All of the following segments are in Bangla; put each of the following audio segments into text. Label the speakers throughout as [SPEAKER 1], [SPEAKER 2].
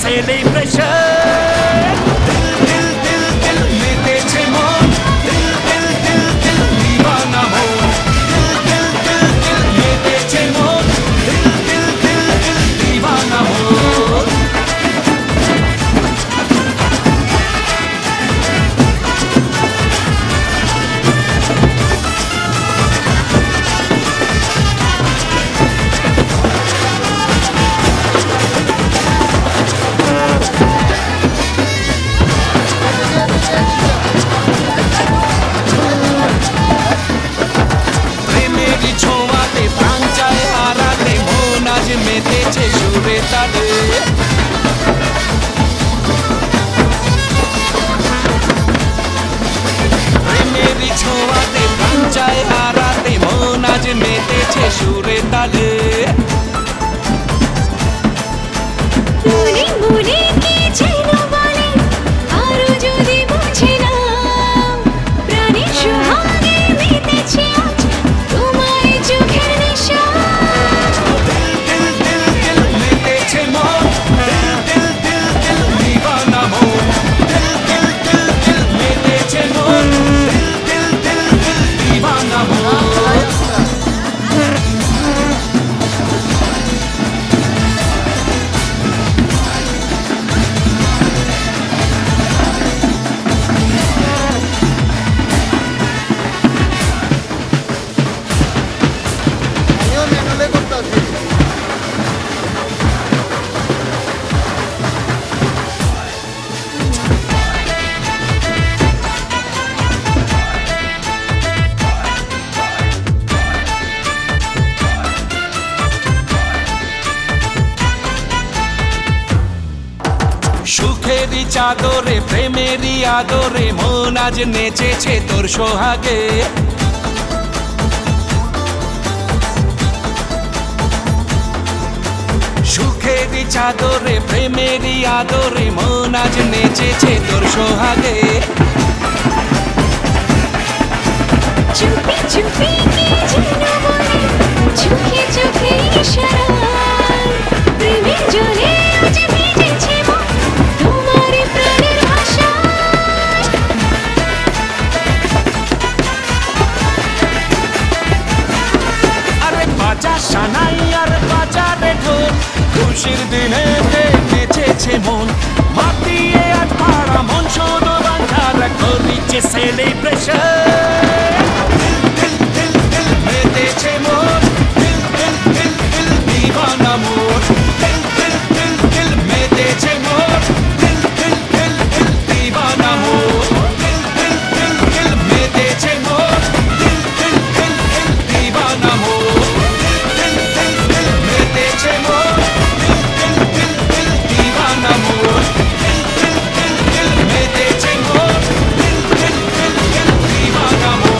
[SPEAKER 1] celebration. Dil dil dil মেতেছে মন, দিল দিল দিল দিল দিওয়ানা মন, দিল দিল দিল দিল মেতেছে মন, দিল দিল দিল দিল দিওয়ানা মন। মেতেছে সুরে তালে, প্রেমেরই ছোঁয়াতে প্রাণ চায় হারাতে মন আজ মেতেছে সুরে তালে। সুখেরই চাদরে প্রেমেরই আদরে মন আজ নেচেছে তোর সোহাগে, সুখেরই চাদরে প্রেমেরই আদরে মন আজ নেচেছে তোর সোহাগে।
[SPEAKER 2] চুপি চুপি কি যেন বলে, চোখে চোখে ইশারায়, প্রেমের জলে আজ ভিজেছে মন তোমারই প্রাণের ভাষায়।
[SPEAKER 1] আরে বাজা সানাই আর বাজা রে ঢোল, খুশির দিনে নেচেছে মন, মাতিয়ে আজ পাড়া মন শোনো বাংলার করিছে সেলিব্রেশন। দিল দিল দিল মেতেছে মন, দিল দিল দিল দিল দিওয়ানা মন, দিল দিল দিল দিল মেতেছে মন, দিল দিল দিল দিল দিওয়ানা মন, দিল দিল দিল দিল মেতেছে মন, দিল দিল দিল দিল দিওয়ানা মন, দিল দিল দিল দিল মেতেছে মন, দিল দিল দিল দিল দিওয়ানা মন, দিল দিল দিল দিল মেতেছে মন, দিল দিল দিল দিল দিওয়ানা মন।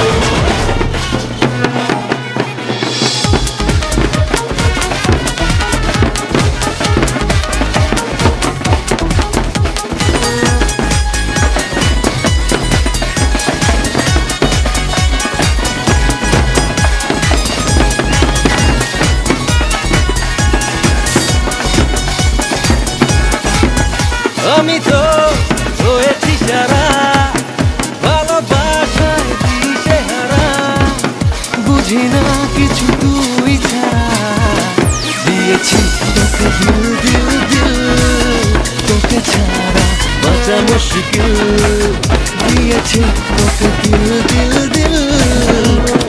[SPEAKER 3] আমি তো হয়েছি সারা ভালোবাসায় দিশে হারা, বুঝি না কিছু তুই ছাড়া, দিয়েছি তোকে দিল দিল দিল, তোকে ছাড়া বাঁচা মুশকিল, দিয়েছি তোকে দিল দিল দিল,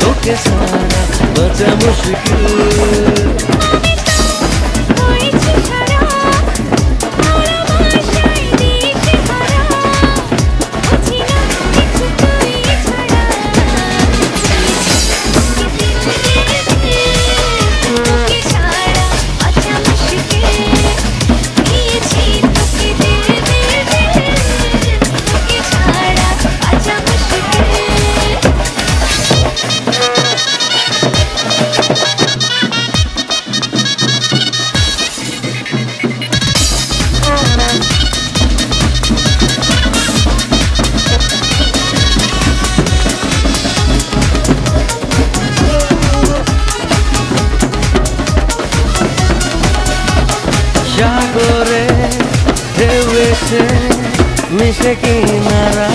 [SPEAKER 3] তোকে ছাড়া বাঁচা মুশকিল। সাগরে মিশে মিশে কিনারা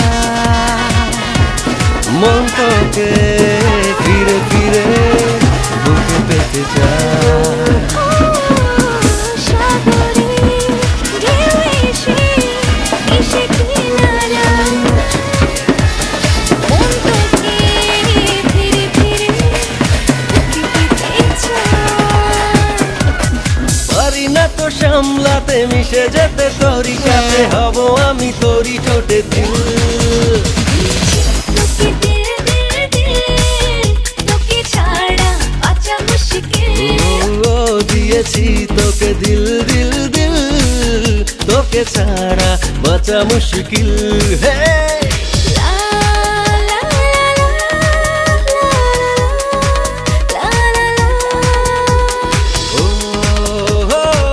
[SPEAKER 3] মন তোকে ফিরে ফিরে বুকে পেতে চায়
[SPEAKER 2] সাগরে ঢেউ এসে এসে কিনারা মন তোকে ফিরে ফিরে বুকে পেতে চায়
[SPEAKER 3] পারি না তো সামলাতে মিশে যেতে তোরই কাছে হব আমি তোরই ঠোঁটে দিল
[SPEAKER 2] তোকে দিল দিল দিল তোকে ছাড়া বাঁচা মুশকিল
[SPEAKER 3] ও দিয়েছি তোকে দিল দিল দিল তোকে ছাড়া বাঁচা মুশকিল হে
[SPEAKER 2] লা লা লা লা লা
[SPEAKER 3] ও হো হো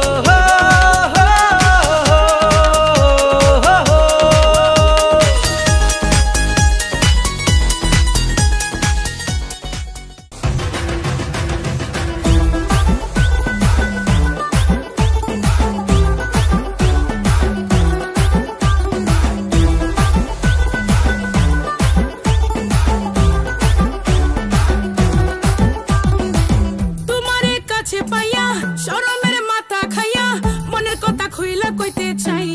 [SPEAKER 4] তোমারে কাছে পাইয়া শরমের মাথা খাইয়া মনের কথা খুইলা কইতে চাই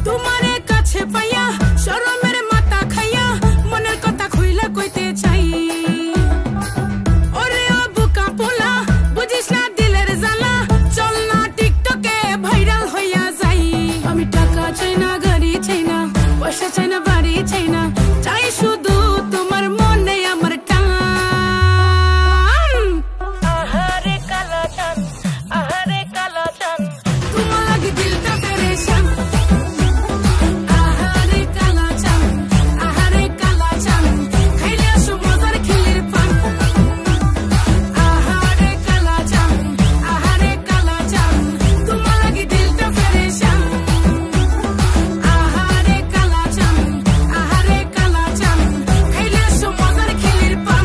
[SPEAKER 4] তোমারে কাছে পাইয়া শরমের মাথা খাইয়া মনের কথা খুইলা কইতে চাই ওরে ও বুকা পোলা বুঝিস না দিলের জ্বালা চল না টিকটকে ভাইরাল হইয়া যাই আমি টাকা চাই না গাড়ি চাই না পয়সা চাই না বাড়ি চাই না চাই শুধু তোমার মনে আমার টান আহারে কালা চান তোমার লাগি দিলটা পেরেশান আহারে কালা চান খাইলে আসো মজার খিলির পান আহারে কালা চান তোমার লাগি দিলটা পেরেশান আহারে কালা চান খাইলে আসো মজার খিলির পান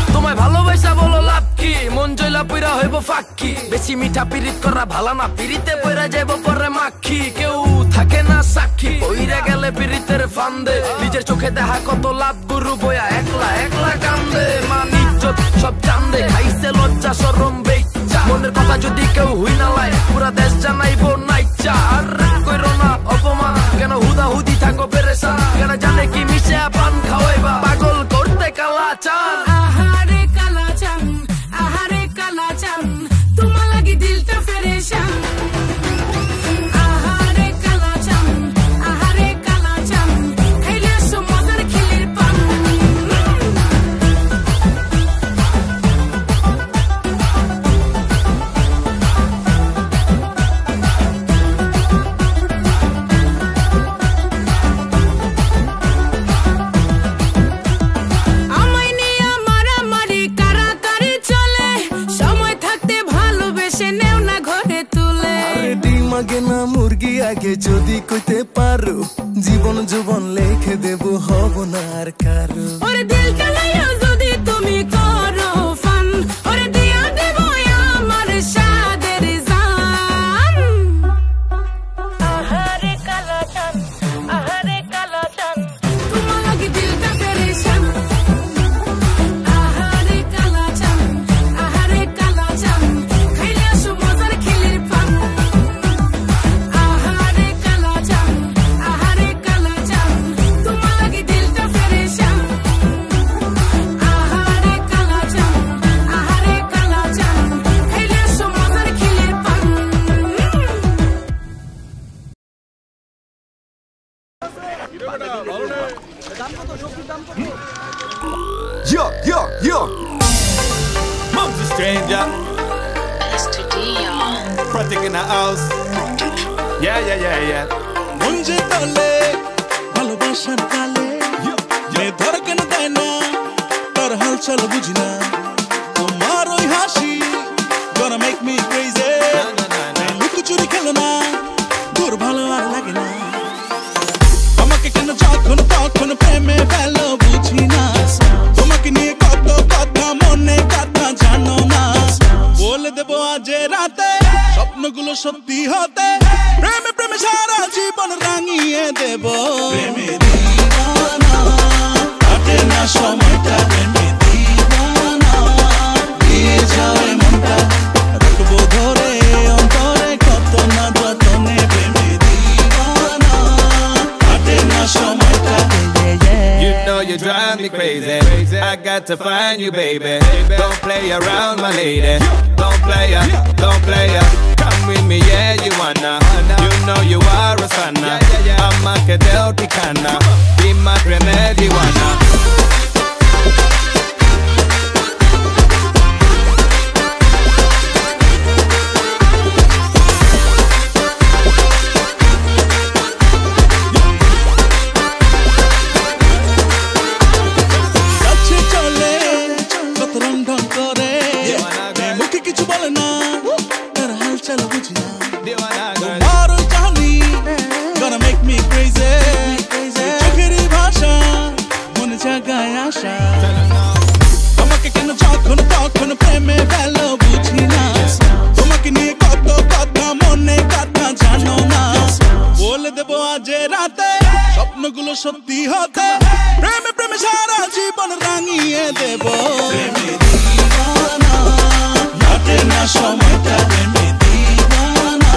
[SPEAKER 1] তোমায় ভালোবাসা বলো লাভ কি মন জয়লা পইরা হইব ফাঁকি বেশি মিঠা পিরিত করা ভালো না পিরিতে পইরা যাইব পরে মাখি কেউ থাকে না সাক্ষী পইরা গেলে পিরিতের ফান্দে নিজের চোখে দেখা কত লাভ গুরু বয়া একলা একলা কান্দে মান ইজ্জত সব চান্দে খাইছে লজ্জা শরম বেইচ্ছা মনের কথা যদি কেউ হুই না লাই পুরা দেশ জানাইব নাইচ্ছা আর কইরো না অপমান কেন হুদাহুদি থাকো পেরেশান কেন জানে কি মিশে পান খাওয়াইবা পাগল করতে কালা চান
[SPEAKER 4] আহারে কালা চান তোমার লাগি দিলটা পেরেশান আহারে কালা চান খাইলে আসো মজার খিলির পান আমায় নিয়ে মারামারি কারাকারি চলে সময় থাকতে ভালোবেসে নেও না ঘরে তুলে
[SPEAKER 3] আরে ডিম আগে না মুরগি আগে যদি কইতে পারো জীবন যৌবন লিখে দেব হব না আর কারো
[SPEAKER 4] ওরে দিলটা লাইয়া যদি তুমি করো ফান ওরে দিয়া দেব আমার সাদের জান আহারে কালা চান তোমার লাগি দিলটা পেরেশান আহারে কালা চান খাইলে আসো মজার খিলির পান আহারে কালা চান তোমার লাগি দিলটা পেরেশান আহারে কালা চান খাইলে আসো মজার খিলির পান
[SPEAKER 5] Yo, Mom's a stranger. Pratik in the house. Yeah.
[SPEAKER 6] মুঞ্জে তলে ভালোবাসার কালে মে ধড়কন দেয় না তার হালচাল বুঝি না তোমার ওই হাসি gonna make me crazy দেবো আজ রাতে স্বপ্নগুলো সত্যি হতে প্রেমে প্রেমে সারা জীবন রাঙিয়ে দেব প্রেমে দিওয়ানা কাটে না সময়টা প্রেমে দিওয়ানা দিয়ে যায় মনটা রাখবো ধরে অন্তরে কত না যতনে প্রেমে দিওয়ানা কাটে না সময়টা
[SPEAKER 5] You know you drive me crazy. I got to find you, baby. Don't play around, my lady. Don't play ya. Come with me, yeah, you wanna. You know you are a sana. I'm a cadel picana. Be my remedy, wanna.
[SPEAKER 6] তোমাকে কেন যখন তখন প্রেমে ফেলো বুঝি না তোমাকে নিয়ে কত কথা মনে কথা জানো না বলে দেবো আজ রাতে স্বপ্নগুলো সত্যি হতে প্রেমে প্রেমে সারা জীবন রাঙিয়ে দেব প্রেমে দিওয়ানা কাটে না সময়টা প্রেমে দিওয়ানা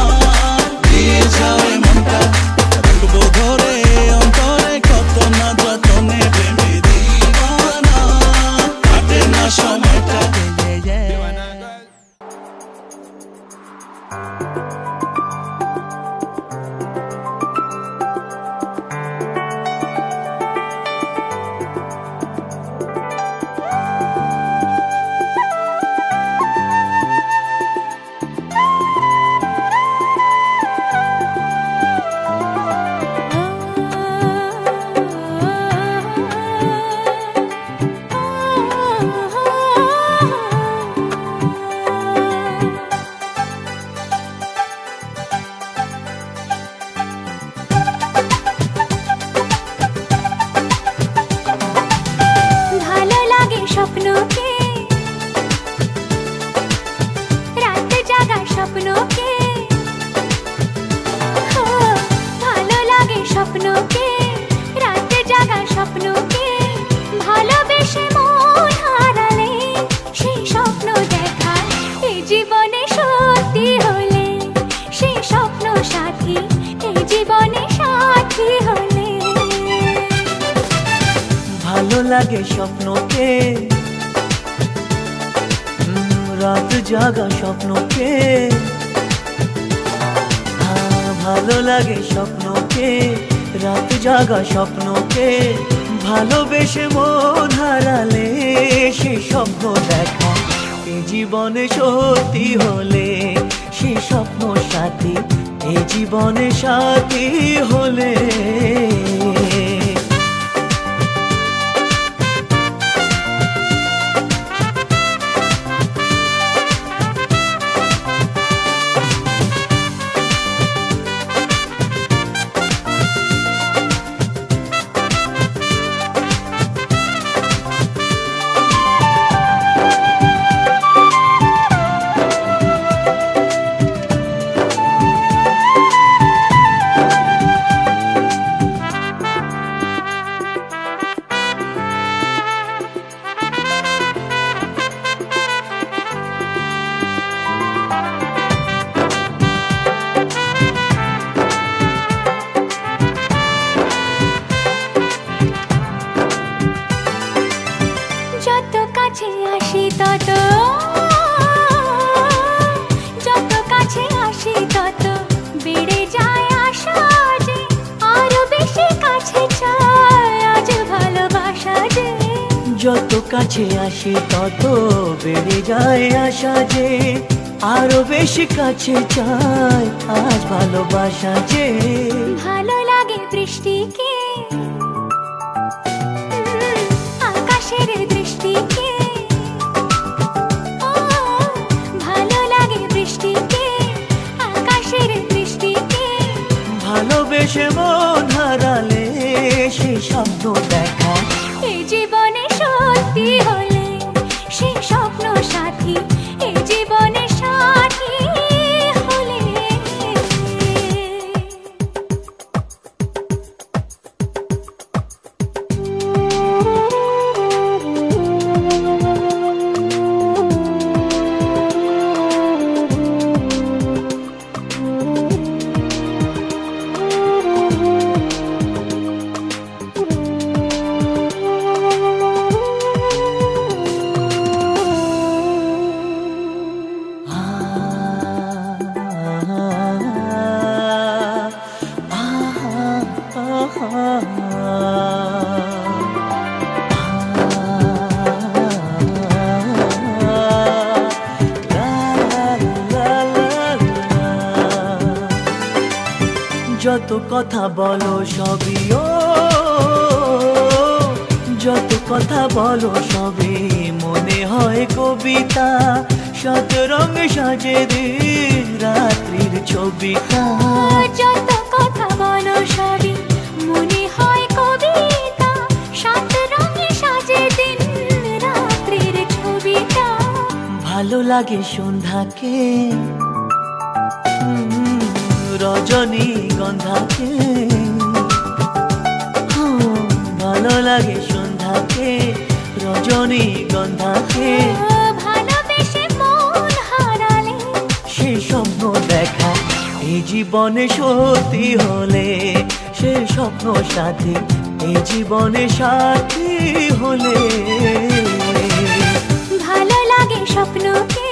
[SPEAKER 6] দিয়ে যায় মনটা রাখবো ধরে অন্তরে কত না যতনে প্রেমে দিওয়ানা কাটে না সময়টা
[SPEAKER 7] লাগে স্বপ্নকে রাত জাগা স্বপ্নকে ভালো লাগে স্বপ্নকে রাত জাগা স্বপ্নকে ভালোবেসে মন হারালে সে স্বপ্ন দেখা এ জীবনে সত্যি হলে সে স্বপ্ন সাথী এ জীবনে সাথী হলে যত কাছে আসি তত বেড়ে যায় আশা যে আরো বেশি কাছে চাই আজ ভালোবাসা যে
[SPEAKER 2] ভালো লাগে বৃষ্টিকে আকাশের দৃষ্টিকে ভালো লাগে বৃষ্টিকে আকাশের দৃষ্টিকে
[SPEAKER 7] ভালোবেসে মন হারালে সে স্বপ্ন দেখা
[SPEAKER 2] এই জীবনে সত্যি হলে সেই স্বপ্ন সাথী এই জীবনে
[SPEAKER 7] যত কথা বলো সবই ও যত কথা বলো সবই মনে হয় কবিতা শত রঙে সাজে দিন রাত্রির ছবিটা
[SPEAKER 2] যত কথা বলো সবই মনে হয় কবিতা সাত রঙে সাজে দিন রাত্রির ছবিটা
[SPEAKER 7] ভালো লাগে সন্ধ্যাকে রজনী গন্ধাকে ভালো লাগে সন্ধ্যাকে রজনী গন্ধাকে
[SPEAKER 2] ভালোবেসে মন হারালে
[SPEAKER 7] সে স্বপ্ন দেখা এই জীবনে সত্যি হলে সে স্বপ্ন সাথী এই জীবনে সাথী হলে
[SPEAKER 2] ভালো লাগে স্বপ্নকে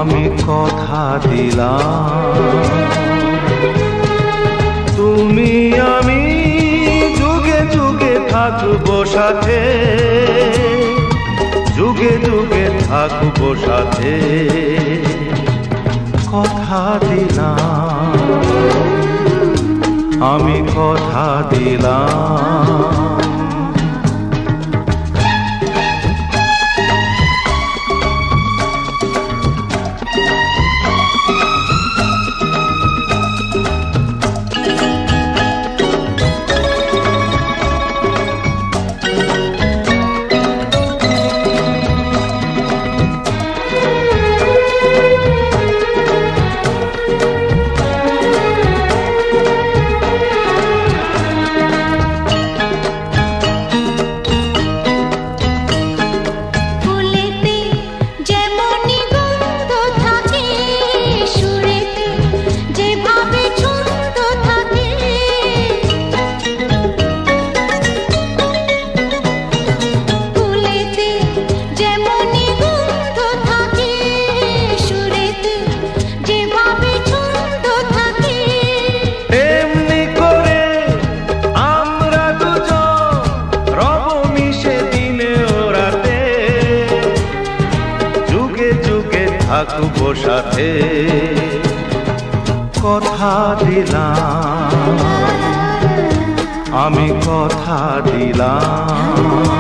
[SPEAKER 8] আমি কথা দিলাম তুমি আমি যুগে যুগে থাকবো সাথে যুগে যুগে থাকবো সাথে কথা দিলাম আমি কথা দিলাম থাকবো সাথে কথা দিলাম আমি কথা দিলাম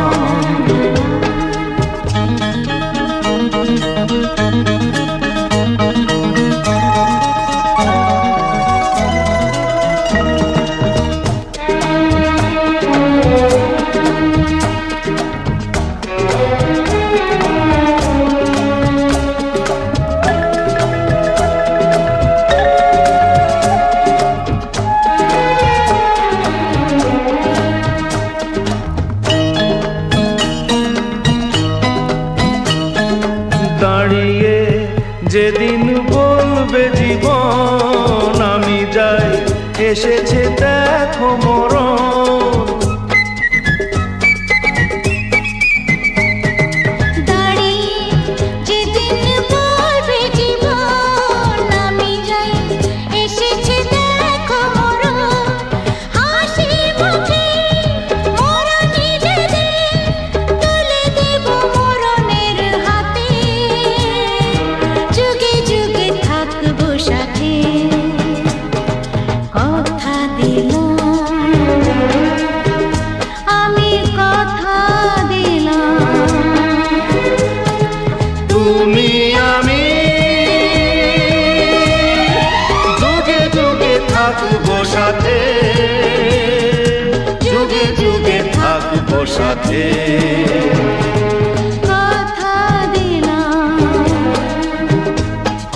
[SPEAKER 8] দাঁড়িয়ে যেদিন বলবে জীবন আমি যাই এসেছে দেখো মরণ
[SPEAKER 2] দাঁড়িয়ে যেদিন বলবে জীবন আমি যাই এসেছে দেখো মরণ হাসি মুখে মরণ নিজেদের তুলে দেব মরণের হাতে যুগে যুগে থাকবো সাথে কথা দিলাম
[SPEAKER 8] মাঝে
[SPEAKER 2] কথা দিলাম,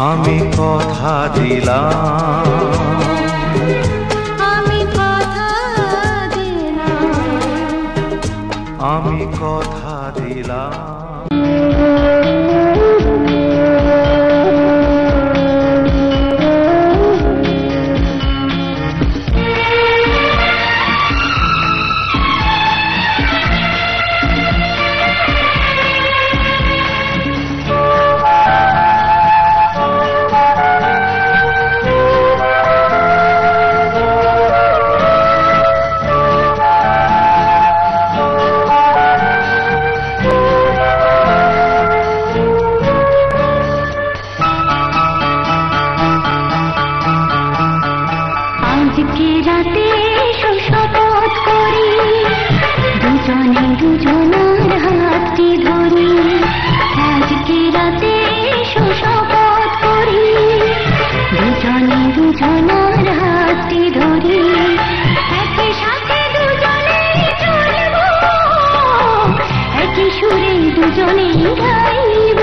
[SPEAKER 8] আমি কথা দিলাম,
[SPEAKER 2] আমি কথা দিলাম,
[SPEAKER 8] আমি কথা দিলাম।
[SPEAKER 2] আজকে রাতে শপথ করি, দুজনে দুজনার হাতটি ধরি। আজকে রাতে শপথ করি, দুজনে দুজনার হাতটি ধরি। একই সাথে দুজনে চলব, একই সুরে দুজনে গাইব।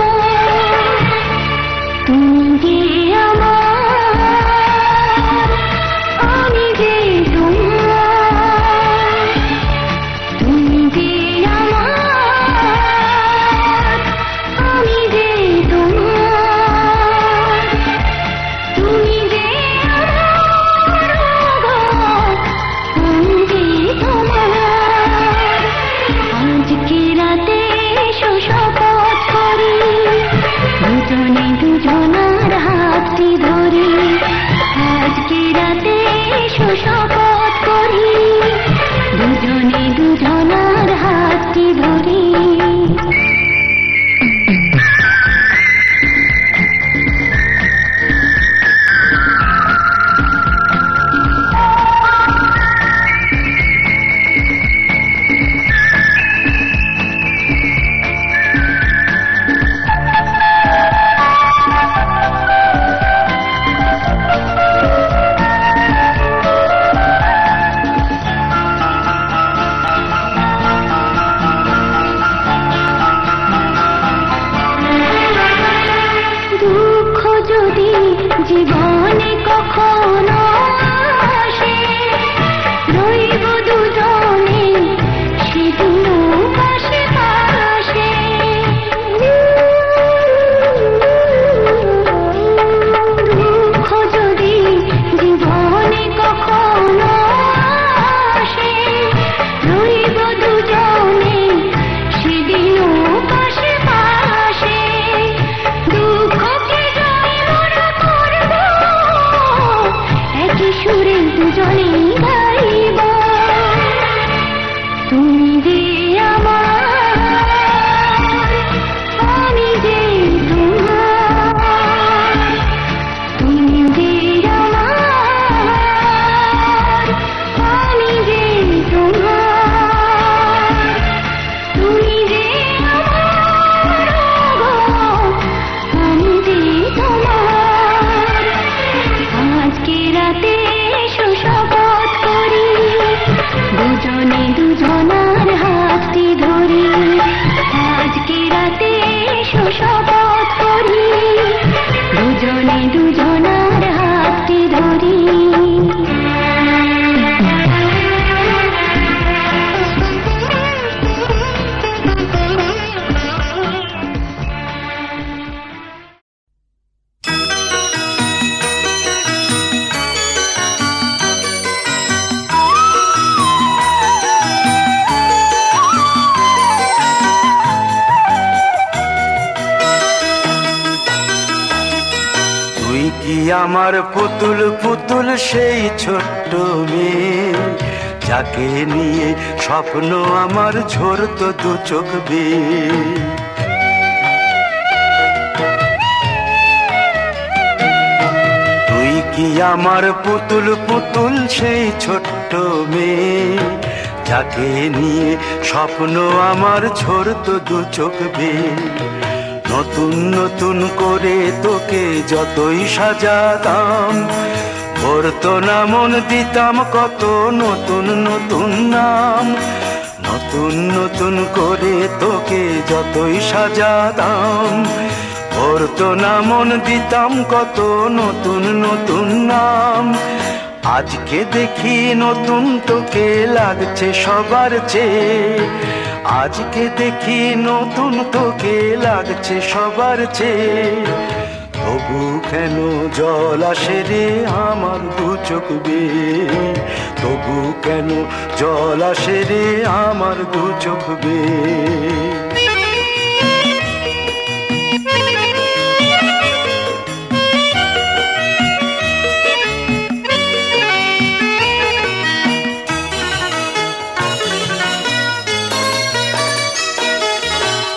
[SPEAKER 2] তুমি যে আমার, আমি যে তোমার, তুমি যে আমার, আমি যে তোমার, তুমি যে আমার, আমি যে তোমার। আজকে রাতে শপথ করি, দুজনে দুজনার হাতটি ধরি। আজকে রাতে শপথ করি, দুজনে দুজনার হাতটি ধরি। দুঃখ যদি জীবনে কখনো আসে, রইব দুজনে সেদিন পাশে পাশে। দুঃখ যদি জীবনে কখনো আসে, রইব দুজনে সেদিন পাশে পাশে। দুঃখকে জয় মোরা করব, একই সুরে দুজনে গাইব। তুমি যে আমার, আমি যে তোমার, তুমি যে আমার, আমি যে তোমার, তুমি যে আমার, আমি যে তোমার। আজকে রাতে শপথ করি, দুজনে দুজনার হাতটি ধরি। আজকে রাতে শপথ করি, দুজনে দুজনার হাতটি ধরি।
[SPEAKER 8] তুই কি আমার পুতুল পুতুল সেই ছোট্ট মেয়ে, যাকে নিয়ে স্বপ্ন আমার ঝরতো দু চোখ বেয়ে। তুই কি আমার পুতুল পুতুল সেই ছোট্ট মেয়ে, যাকে নিয়ে স্বপ্ন আমার ঝরতো দু চোখ বেয়ে। নতুন নতুন করে তোকে যতই সাজাতাম, ভরতো না মন, দিতাম কত নতুন নতুন নাম। নতুন নতুন করে তোকে যতই সাজাতাম ভরতো না মন দিতাম কত নতুন নতুন নাম। আজকে দেখি নতুন তোকে লাগছে সবার চেয়ে, আজকে দেখি নতুন তোকে লাগছে সবার চেয়ে। তবু কেন জল আসে রে আমার দু চোখ বেয়ে, তবু কেন জল আসে রে আমার দু চোখ বেয়ে।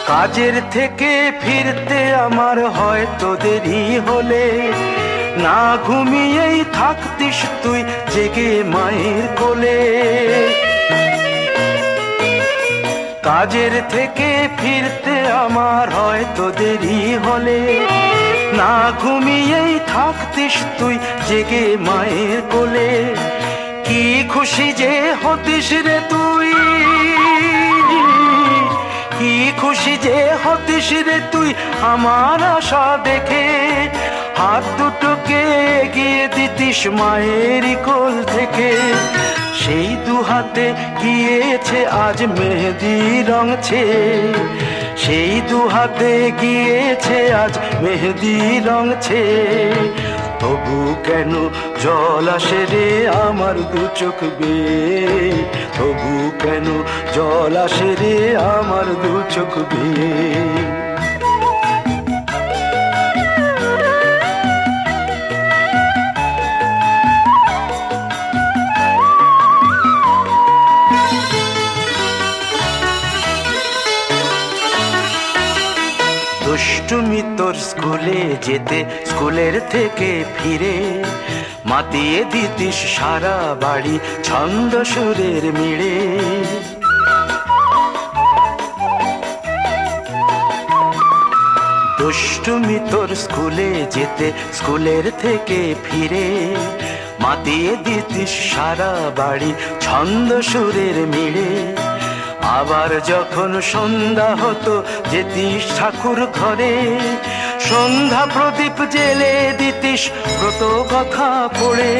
[SPEAKER 8] কাজের থেকে ফিরতে আমার হয়তো দেরি হলে, না ঘুমিয়েই থাকতিস তুই জেগে মায়ের কোলে। কাজের থেকে ফিরতে আমার হয়তো দেরি হলে, না ঘুমিয়েই থাকতিস তুই জেগে মায়ের কোলে। কি খুশি যে হতিস রে তুই, কি খুশি যে হতিস রে তুই আমার আশা দেখে। হাত দুটোকে এগিয়ে দিতিস মায়ের কোল থেকে, সেই দু হাতে গিয়েছে আজ মেহেদি রং ছেয়ে, সেই দু হাতে গিয়েছে আজ মেহেদি রং ছেয়ে। তবু কেন জল আসে রে আমার দু চোখ বেয়ে, তবু কেন জল আসে রে আমার দু চোখ বেয়ে। দুষ্টুমি তোর স্কুলে যেতে স্কুলের থেকে ফিরে, মাতিয়ে দিতিস সারা বাড়ি ছন্দ সুরের মিড়ে। দুষ্টুমি তোর স্কুলে যেতে স্কুলের থেকে ফিরে, মাতিয়ে দিতিস সারা বাড়ি ছন্দ সুরের মিড়ে। আবার যখন সন্ধ্যা হতো যেতিস ঠাকুর ঘরে, সন্ধ্যা প্রদীপ জেলে দিতিস ব্রত কথা পড়ে।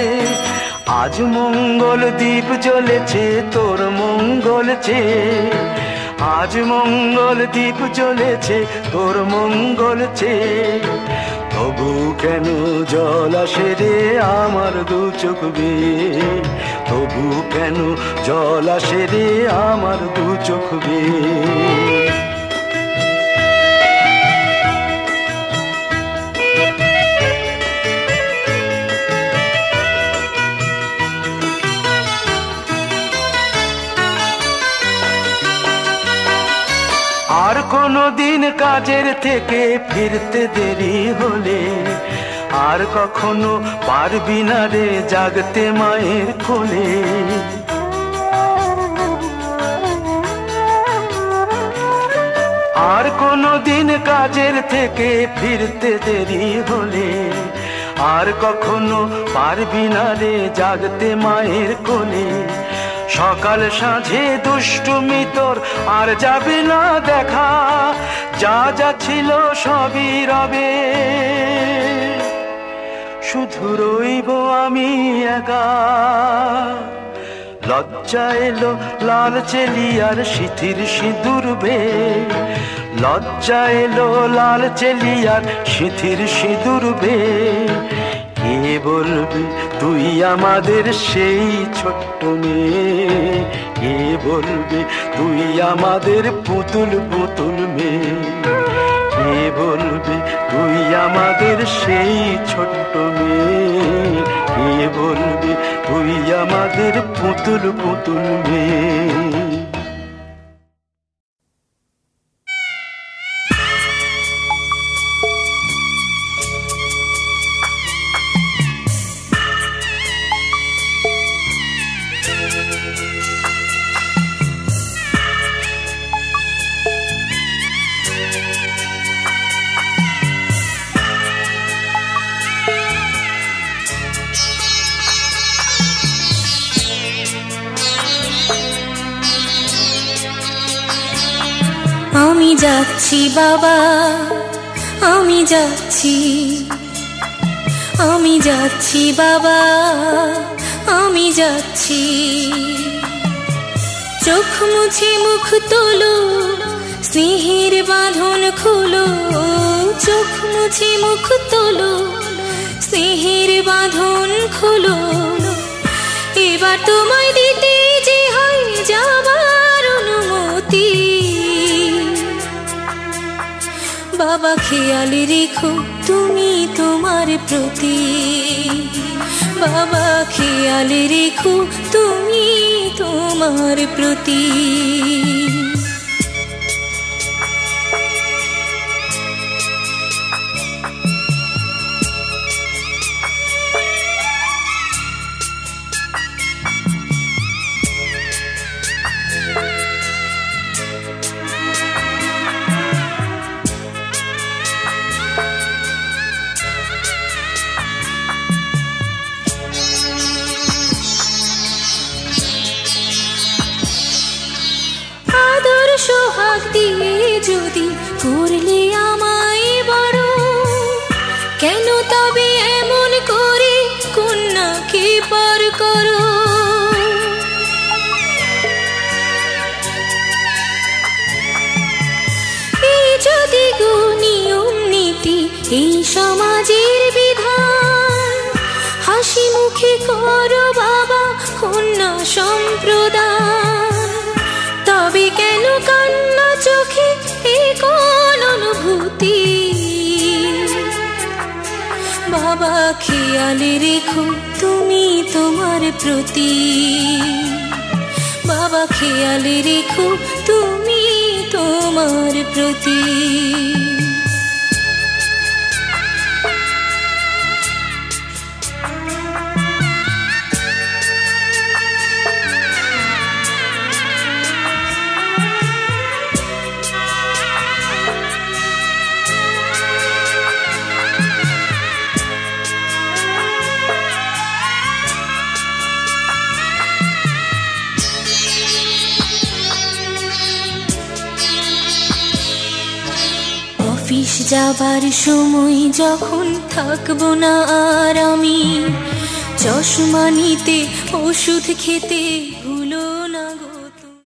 [SPEAKER 8] আজ মঙ্গল দ্বীপ জ্বলেছে তোর মঙ্গল চেয়ে, আজ মঙ্গল দ্বীপ জ্বলেছে তোর মঙ্গল চেয়ে। তবু কেন জল আসে রে আমার দু চোখ বেয়ে, তবু কেন জল আসে রে আমার দু চোখ বেয়ে। আর কোনো দিন কাজের থেকে ফিরতে দেরি হলে, আর কখনো পারবি না রে জাগতে মায়ের কোলে। আর কোনো দিন কাজের থেকে ফিরতে দেরি হলে, আর কখনো পারবি না রে জাগতে মায়ের কোলে। সকাল সাঁঝে দুষ্টুমি তোর আর যাবে না দেখা, যা যা ছিল সবই রবে, শুধু রইব আমি একা। লজ্জা এলো লাল চেলিয়ার সিথির সিঁদুর বেয়ে, লজ্জা এলো লাল চেলিয়ার সিথির সিঁদুর বেয়ে। কে বলবি তুই আমাদের সেই ছোট্ট মেয়ে, কে বলবি তুই আমাদের পুতুল পুতুল মেয়ে, কে বলবি তুই আমাদের সেই ছোট্ট মেয়ে, কে বলবি তুই আমাদের পুতুল পুতুল মেয়ে।
[SPEAKER 2] যাচ্ছি বাবা, আমি যাচ্ছি, আমি যাচ্ছি বাবা, আমি যাচ্ছি। চোখ মুছে মুখ তোলো, স্নেহের বাঁধন খোলো, চোখ মুছে মুখ তোলো, স্নেহের বাঁধন খোলো। এবার তোমায় দিতে যে হয় যাবার অনুমতি। বাবা খেয়াল রেখো তুমি তোমার প্রতি, বাবা খেয়াল রেখো তুমি তোমার প্রতি। সোহাগ দিয়ে যদি করলে আমায় বড়, কেন তবে এমন করে কন্যাকে পর করো। এই যদি গো নিয়ম নীতি, এই সমাজের বিধান, হাসি মুখে করো বাবা কন্যা সম্প্রদান। তবে কেন কান্না চোখে এ কোন অনুভূতি। বাবা খেয়াল রেখো তুমি তোমার প্রতি, বাবা খেয়াল রেখো তুমি তোমার প্রতি। অফিস যাবার সময় যখন থাকবো না আর আমি, চশমা নিতে ওষুধ খেতে ভুলো না গো।